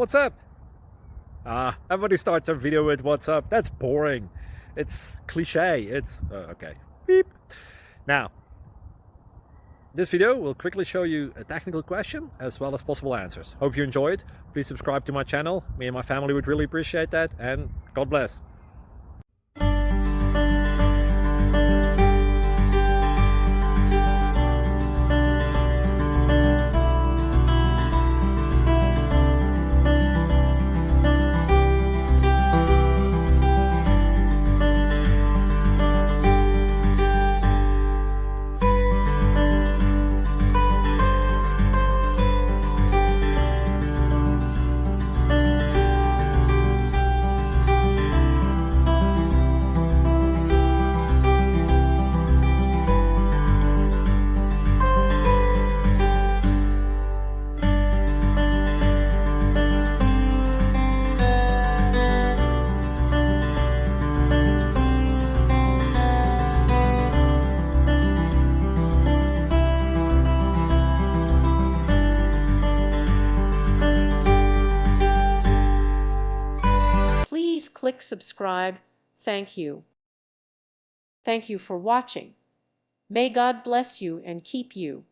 What's up? Everybody starts a video with what's up. That's boring. It's cliche. It's okay. Beep. Now, this video will quickly show you a technical question as well as possible answers. Hope you enjoyed. Please subscribe to my channel. Me and my family would really appreciate that, and God bless. Please click subscribe. Thank you. Thank you for watching. May God bless you and keep you.